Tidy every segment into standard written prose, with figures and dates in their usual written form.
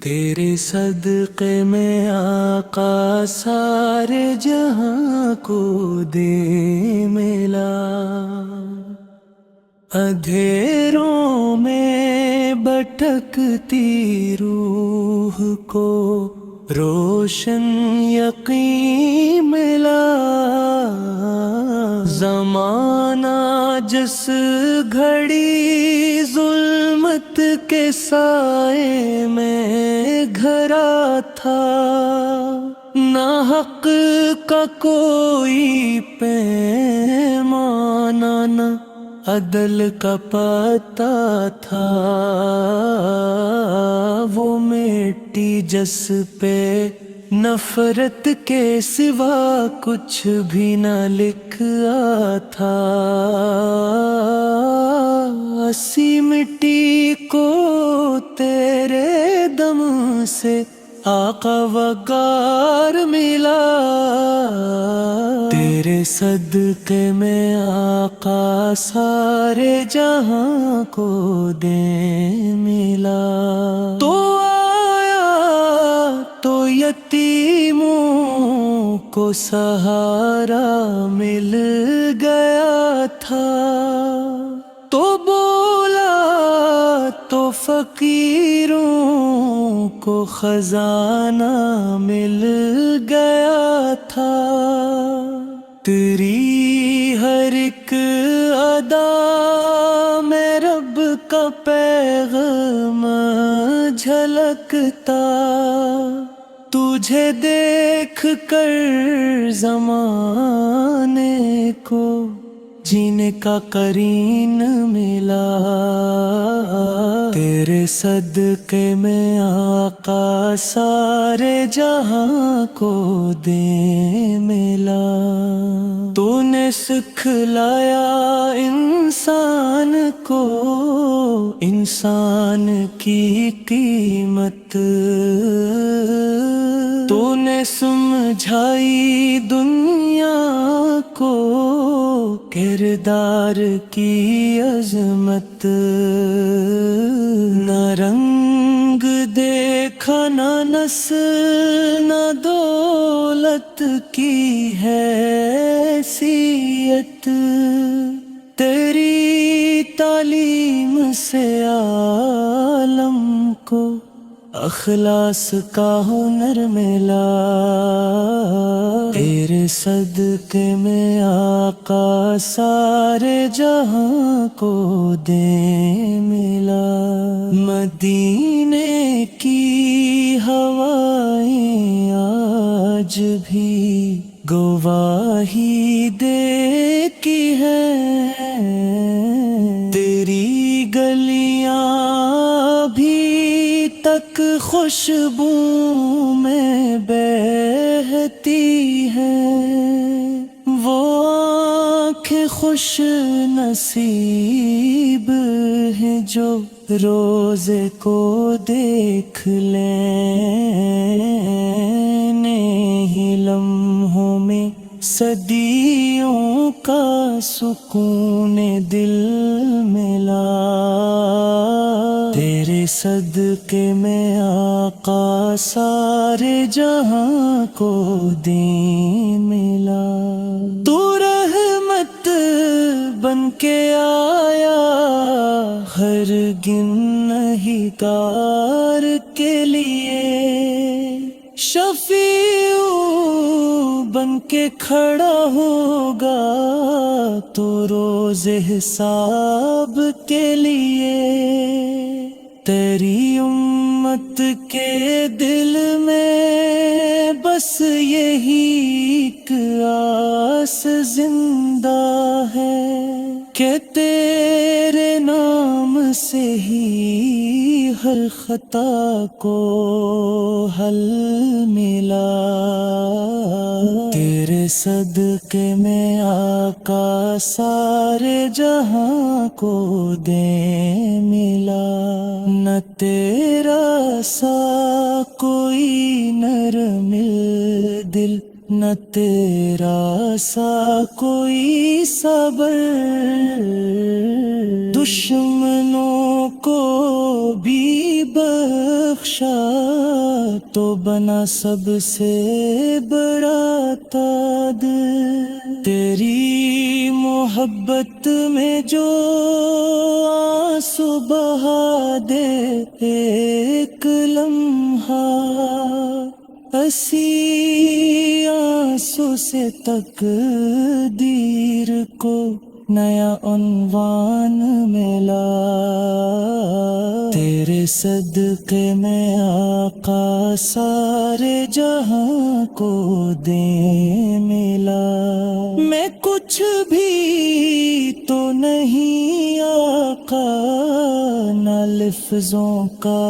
تیرے صدقے میں آقا سارے جہاں کو دے ملا، اندھیروں میں بھٹکتی روح کو روشن یقین ملا۔ زمانہ جس گھڑی ظلمت کے سائے میں گھرا تھا، نہ حق کا کوئی پیمانہ نہ عدل کا پتہ تھا، وہ مٹی جس پہ نفرت کے سوا کچھ بھی نہ لکھا تھا، اسی مٹی کو تیرے دم سے آقا وقار ملا۔ تیرے صدقے میں آقا سارے جہاں کو دے ملا۔ تو آیا تو یتیموں کو سہارا مل گیا تھا، تو بولا تو فقیروں کو خزانہ مل گیا تھا۔ تیری ہر ایک ادا میں رب کا پیغام جھلکتا، تجھے دیکھ کر زمانے کو جینے کا قرین ملا۔ تیرے صدقے میں آقا سارے جہاں کو دے ملا۔ تو نے سکھلایا انسان کو انسان کی قیمت، تو نے سمجھائی دنیا کو کردار کی عظمت، نہ رنگ دیکھا نہ نسل نہ دولت کی حیثیت، تیری تعلیم سے عالم کو اخلاص کا ہنر ملا۔ تیرے صدقے میں آقا سارے جہاں کو دے ملا۔ مدینے کی ہوائیں آج بھی گواہی دیتی ہیں، تیری گلیاں بھی تک خوشبو میں بہتی ہیں، وہ آنکھیں خوش نصیب ہیں جو روزے کو دیکھ لینے ہی لمحوں میں صدیوں کا سکون دل ملا۔ تیرے صدقے میں آقا سارے جہاں کو دے ملا۔ تو رحمت بن کے آیا ہر گنہگار کے لیے، شفیع بن کے کھڑا ہوگا تو روز حساب کے لیے، تیری امت کے دل میں بس یہی ایک آس زندہ ہے کہ تیرے نام سے ہی ہر خطا کو حل ملا۔ تیرے صدقے میں آقا سارے جہاں کو دے ملا، نہ تیرا سا کوئی نرم دل نہ تیرا سا کوئی صبر، دشمنوں کو بھی بخشا تو بنا سب سے بڑا تاج۔ تیری محبت میں جو آنسو بہا دے ایک لمحہ، اسی آنسو سے تقدیر کو نیا عنوان ملا۔ تیرے صدقے میں آقا سارے جہاں کو دے ملا۔ میں کچھ بھی تو نہیں آقا، نہ لفظوں کا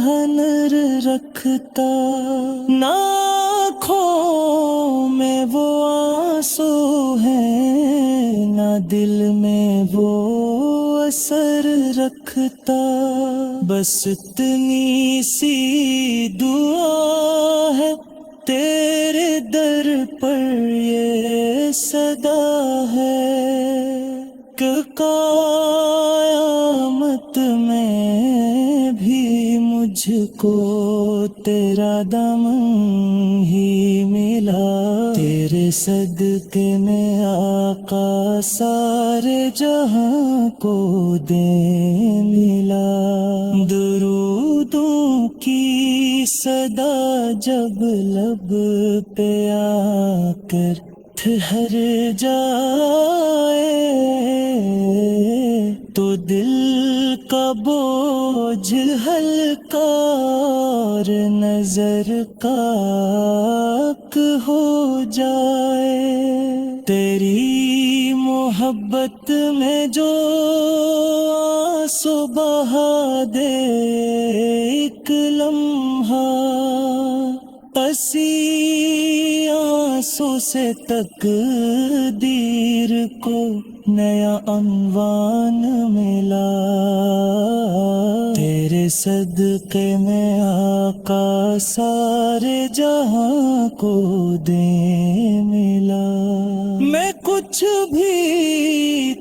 ہنر رکھتا، نہ آنکھوں میں وہ آنسو ہیں، نہ دل میں وہ اثر رکھتا۔ بس اتنی سی دعا ہے تیرے در پر یہ صدا ہے کہ قیامت میں بھی مجھ کو تیرا دامن ہی ملا۔ تیرے صدقے میں آقا سارے جہاں کو دے ملا۔ درودوں کی صدا جب لب پہ آ کر ٹھہر جائے تو دل کا بوجھ ہلکا اور نظر پاک ہو جائے۔ تیری محبت میں جو آنسو بہا دے ایک لمحہ، اسی آنسو سے تقدیر کو نیا عنوان ملا۔ تیرے صدقے میں آقا سارے جہاں کو دے ملا۔ میں کچھ بھی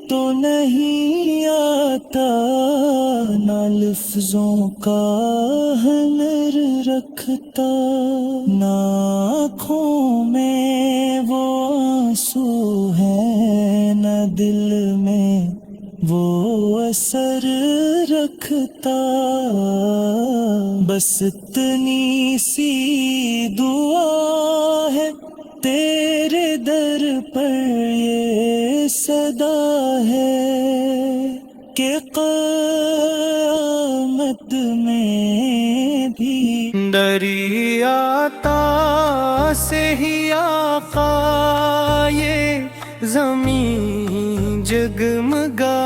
تو نہیں آتا، نہ لفظوں کا ہنر رکھتا، نہ آنکھوں میں وہ آنسو ہیں، نہ دل میں وہ اثر رکھتا۔ بس اتنی سی دعا ہے تیرے در پر یہ صدا ہے کہ قیامت میں بھی ڈری آتا سے ہی آقا یہ زمین جگمگا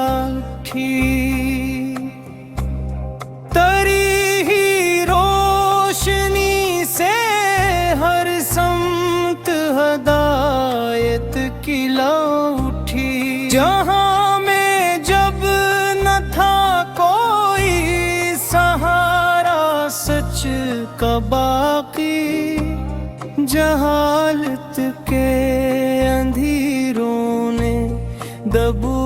تھی، تری ہی روشنی سے ہر سمت ہدایت کھلا اٹھی۔ جہاں میں جب نہ تھا کوئی سہارا سچ کا باقی، جہالت کے اندھیروں نے دبو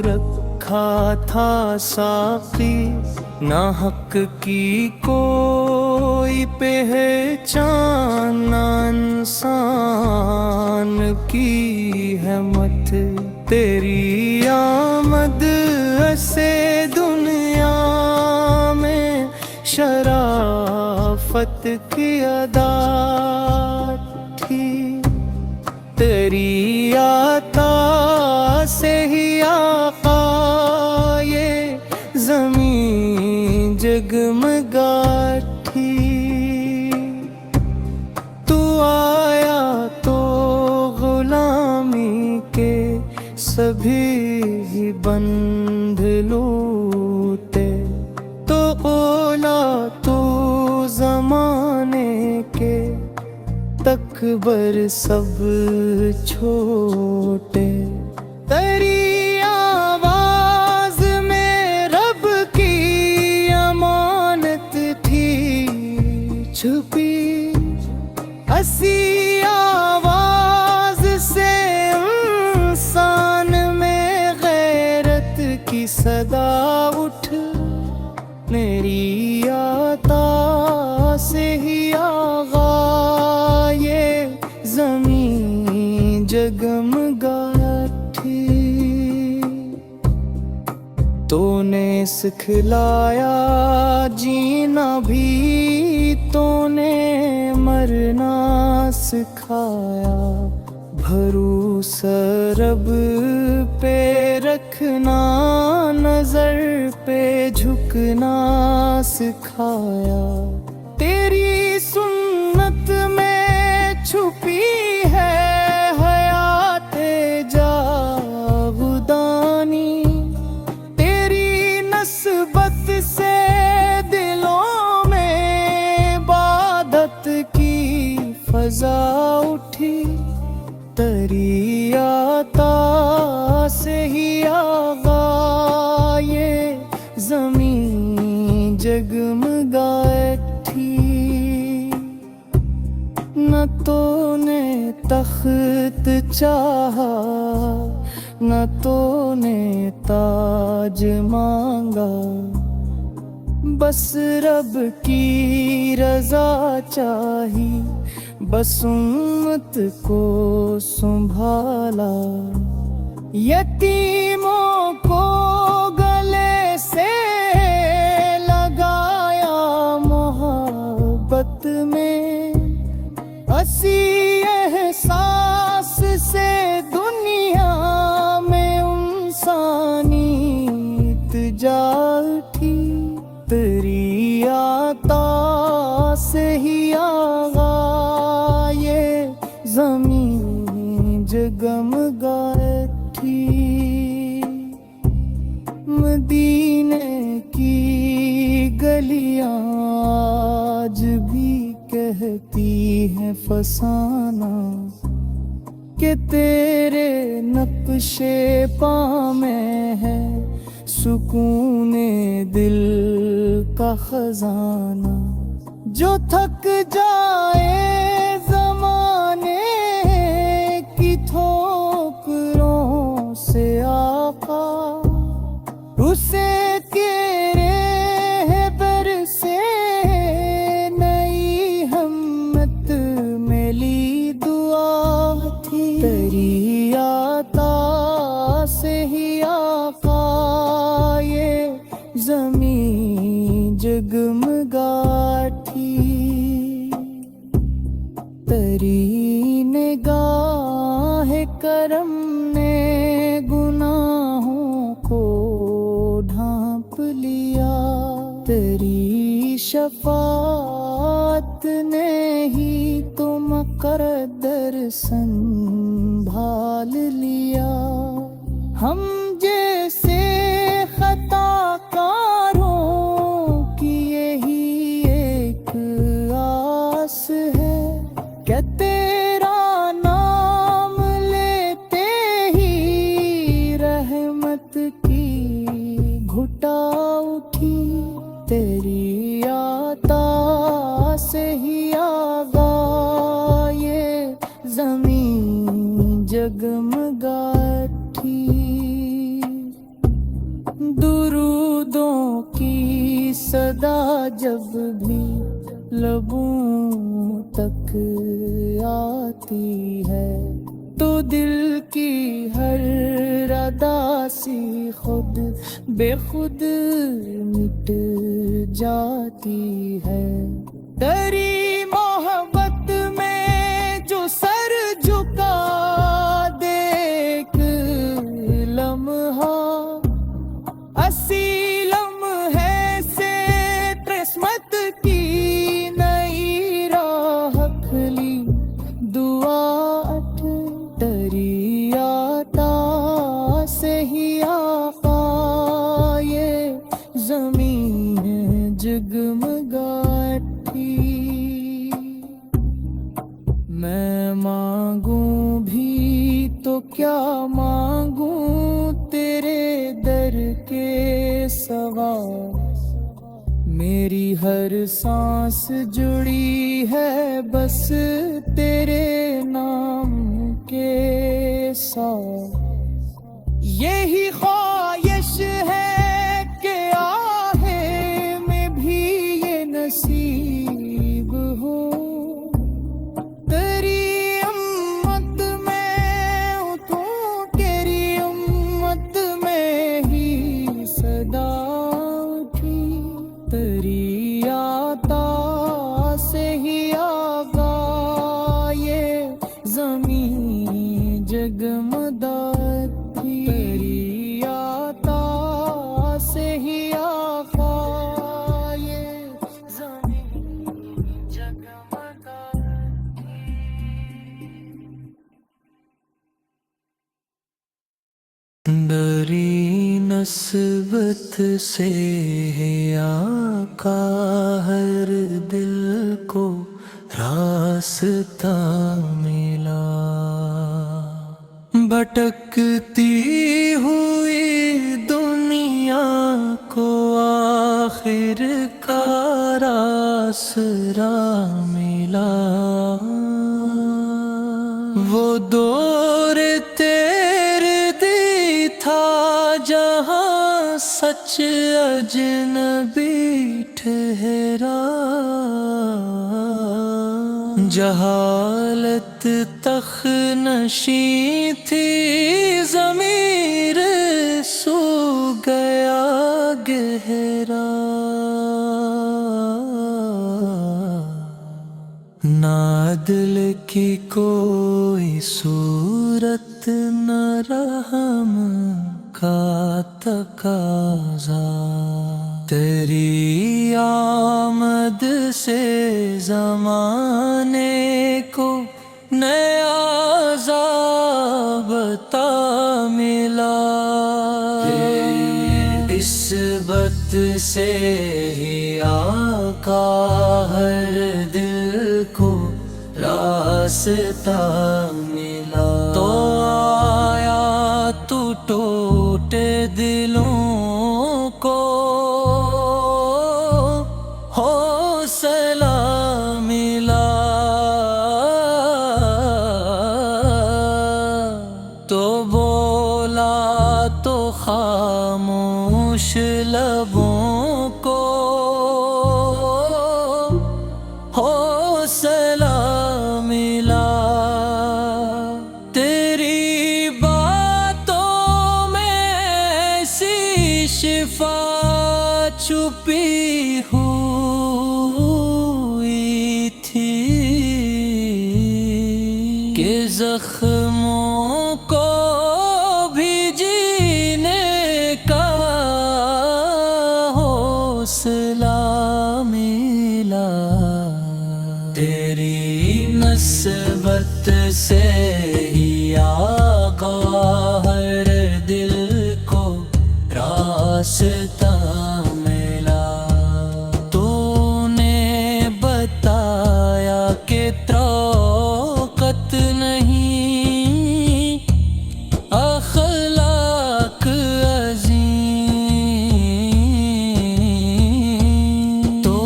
رکھا تھا ساقی، نہ حق کی کوئی پہچان، نہ انسان کی ہمت۔ تیری آمد سے دنیا میں شرافت کی ادا تھی، تیری عطا سے ہی آقا یہ زمین جگمگا تھی۔ تو آیا تو غلامی کے سبھی بندھ لوٹے، تو اولا تو زمانے کے تکبر سب چھوٹے۔ تیری آواز میں رب کی امانت تھی چھپی، ہنسی آواز سے انسان میں غیرت کی صدا اٹھ، میری عطا سے ہی آغا یہ زمین جگمگاتی۔ تو نے سکھلایا جینا بھی، تو نے مرنا سکھایا، بھروسہ رب پہ رکھنا، نظر پہ جھکنا سکھایا۔ تیری سنت میں چھپی ہے حیات جاودانی، تیری نسبت سے دلوں میں عبادت کی فضا اٹھی، تیری عطا سے ہی آغا یہ زمین جگمگاتی۔ نہ تو نے تخت چاہا، نہ تو نے تاج مانگا، بس رب کی رضا چاہی، بس امت کو سنبھالا۔ یتیموں کو گلے سے لگایا محبت میں، اسی احساس سے دنیا میں انسانیت جاتی، تیری عطا سے ہی آغا یہ زمین جگمگاتی۔ مدینے کی گلیاں آج بھی کہتی ہیں فسانہ، کہ تیرے نقش پا میں ہے سکون دل کا خزانہ۔ جو تھک جائے زمانے کی ٹھوکروں سے آقا، اسے تیرے در سے نئی ہمت ملی دعا تھی، تیری عطا سے ہی آقا یہ زمین جگمگاتی۔ تیری نگاہ کرم نے گناہوں کو ڈھانپ لیا، تیری شفاعت نے ہی تو مقدر سنبھال لیا۔ ہم جیسے خطا کاروں کی یہی ایک آس ہے، کہ تیرا نام لیتے ہی رحمت کی گھٹا اٹھی، تیری عطا سے ہی آغا یہ زمین جگمگاتی۔ درودوں کی صدا جب بھی لبوں تک آتی ہے، تو دل کی ہر اداسی خود بے خود مٹ جاتی ہے۔ تیری محبت میں جو سر جھکا دیکھ لمحہ، اسی لمحے سے قسمت کی نئی راہ کھلی، دعا اٹھ تیری عطا سے ہی آقا یہ زمین جگمگاتی۔ جڑی ہے بس تیرے نام کے ساتھ، یہی خواہش ہے کہ آہے میں بھی یہ نصیب ہو، تیری امت میں ہوں تو تیری امت میں ہی صدا اٹھی، تیری عطا سے ہی آگا یہ زمین جگمگاتی، تیری عطا سے ہی آگا یہ زمین جگمگاتی۔ دری نسبت سے ہے آقا ہر دل کو راستہ ملا، بھٹکتی ہوئی دنیا کو آخر کار آسرا ملا، وہ دور تیرے دی تھا جہاں سچ اجنبی ٹھہرا، جہالت تخنشی تھی ضمیر سو گیا گہرا، نہ عدل کی کوئی صورت نہ رحم کا تقاضا، تیری آمد سے زمانے کو نیا ضابطہ ملا، نسبت سے ہی آقا ہر دل کو راستہ ملا، تو آیا تو ٹوٹے دلوں کو حوصلہ ملا، تو بولا تو خاموش لبوں کو حوصلہ ملا، تیری باتوں میں ایسی شفا چھپی ہوئی تھی کہ زخموں کو بھی جینے کا حوصلہ ملا، تیری نسبت سے ہی آقا ہر دل کو راستہ ملا، تو نے بتایا کہ طاقت نہیں اخلاق عظیم، تو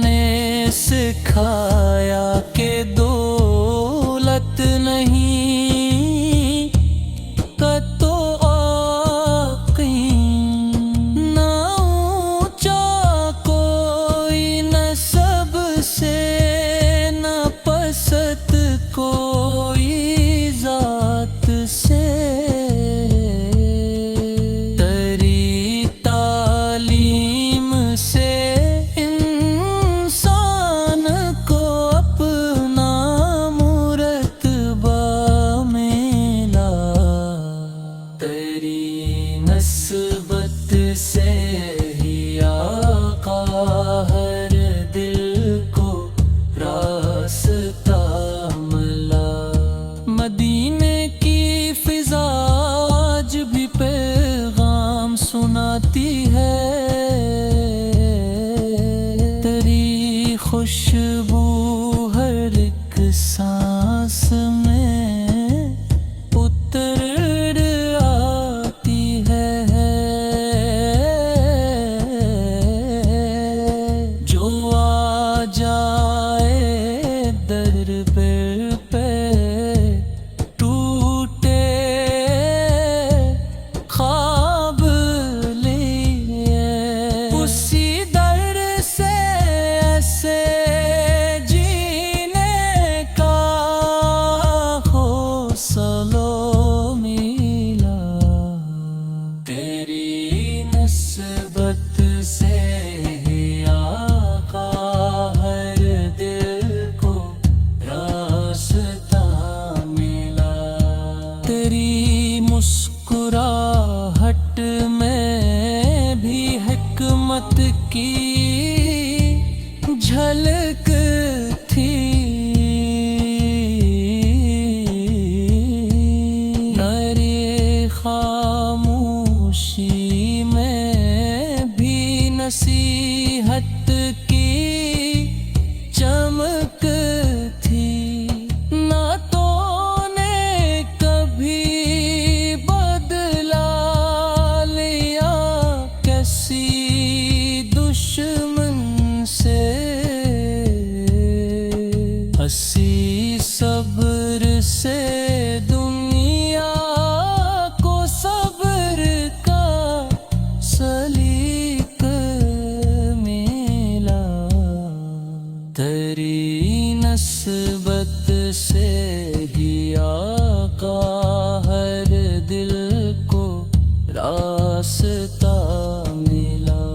نے سکھایا کہ دولت نہیں تو آقی، نہ اونچا کوئی نسب سے نہ پست کوئی ذات سے، تیری تعلیم سے انسان کو اپنا مرتبہ ملا، تیری نسبت سے ہی آقا ہر دل کو راستہ ملا، مدینے کی فضا آج بھی پیغام سناتی ہے، تیری خوشبو ہر ایک سانس میں اتر آتی ہے، جو آ جا تلک تھی، نرے خاموشی میں بھی نصیحت کی چمک تھی، نہ تو نے کبھی بدلا لیا کسی دشمن سے، ہنسی صبر سے دنیا کو صبر کا سلیق ملا، تیری نسبت سے ہی آقا ہر دل کو راستہ ملا،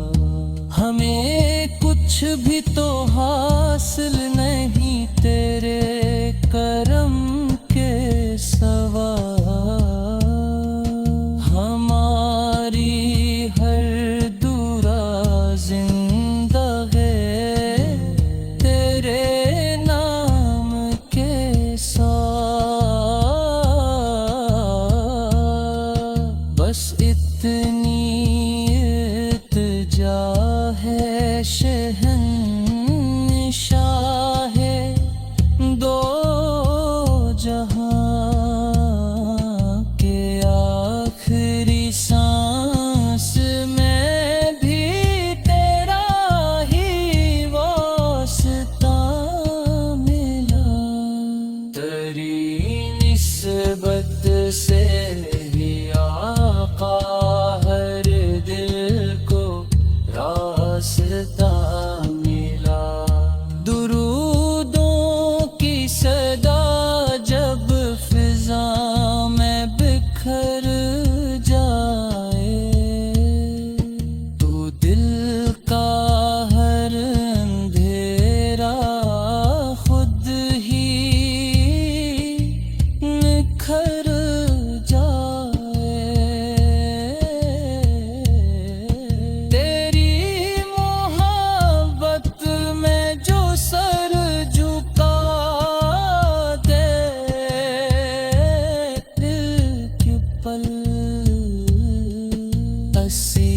ہمیں کچھ بھی تو حاصل نہیں تیرے کرم کے سوا، ہماری ہر دورہ زندہ ہے تیرے نام کے ساتھ، بس اتنی التجا ہے شہنشاہ ہے دو جہاں کے، آخری سانس میں بھی تیرا ہی واسطہ ملا، تیری نسبت سے ہی آقا ہر دل کو راستہ ملا، درودوں کی صدا جب فضا میں بکھر جائے، تو دل کا ہر اندھیرا خود ہی نکھر جائے، تیری محبت میں جو سر جھکا دے، دل کے پل ہنسی